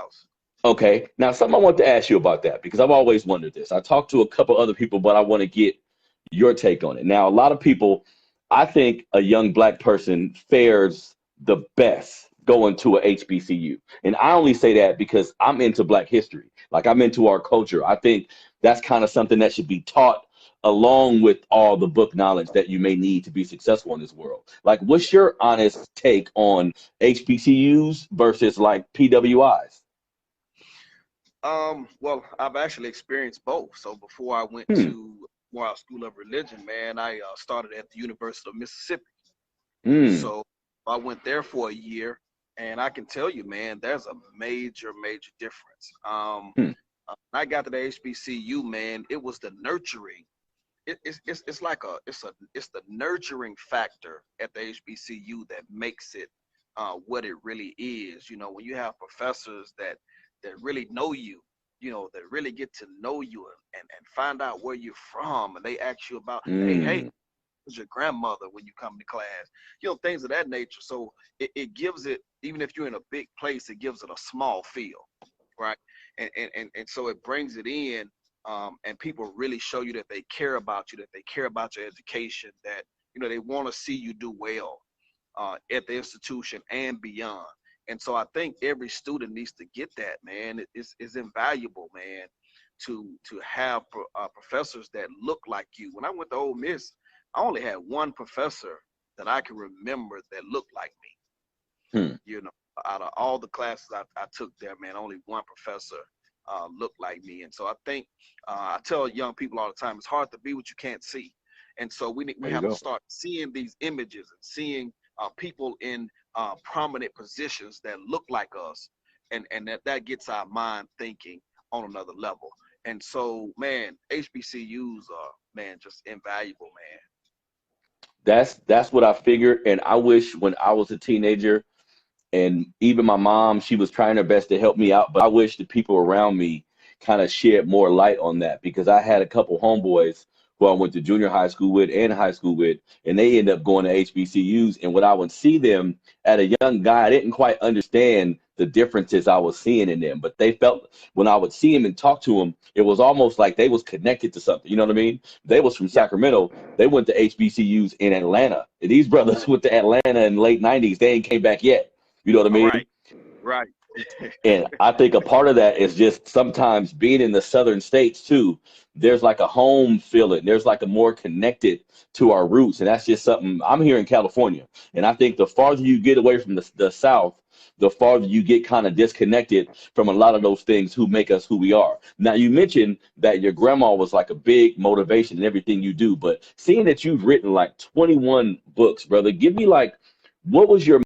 house. Okay. Now, something I want to ask you about that because I've always wondered this. I talked to a couple other people, but I want to get your take on it. Now, a lot of people, I think a young black person fares the best going to a HBCU. And I only say that because I'm into black history. Like I'm into our culture. I think that's kind of something that should be taught along with all the book knowledge that you may need to be successful in this world. Like, what's your honest take on HBCUs versus like PWIs? Well, I've actually experienced both. So before I went Hmm. to Morehouse School of Religion, man, I started at the University of Mississippi. Hmm. So I went there for a year, and I can tell you, man, there's a major, major difference. Hmm. When I got to the HBCU, man, it was the nurturing. It's like it's the nurturing factor at the HBCU that makes it what it really is. You know, when you have professors that really know you, you know, that really get to know you and find out where you're from, and they ask you about, hey, Hmm. who's your grandmother when you come to class, you know, things of that nature. So it gives it, even if you're in a big place, it gives it a small feel, right? And so it brings it in, and people really show you that they care about you, that they care about your education, that, you know, they want to see you do well at the institution and beyond. And so I think every student needs to get that, man. It's invaluable, man, to have professors that look like you. When I went to Ole Miss, I only had one professor that I can remember that looked like me. Hmm. You know, out of all the classes I took there, man, only one professor looked like me. And so I think I tell young people all the time, it's hard to be what you can't see. And so we There you have to go. start seeing these images and seeing people in prominent positions that look like us, and that gets our mind thinking on another level. And so, man, HBCUs are, man, just invaluable, man. That's what I figured. And I wish when I was a teenager, and even my mom, she was trying her best to help me out, but I wish the people around me kind of shed more light on that because I had a couple homeboys who I went to junior high school with and high school with, and they end up going to HBCUs. And when I would see them at a young guy, I didn't quite understand the differences I was seeing in them, but they felt when I would see him and talk to him, it was almost like they was connected to something. You know what I mean? They was from Yeah, Sacramento. They went to HBCUs in Atlanta. And these brothers went to Atlanta in the late 90s. They ain't came back yet. You know what I all mean? right, right. And I think a part of that is just sometimes being in the southern states too. There's like a home feeling. There's like a more connected to our roots. And that's just something I'm here in California. And I think the farther you get away from the South, the farther you get kind of disconnected from a lot of those things who make us who we are. Now, you mentioned that your grandma was like a big motivation in everything you do, but seeing that you've written like 21 books, brother, give me like, what was your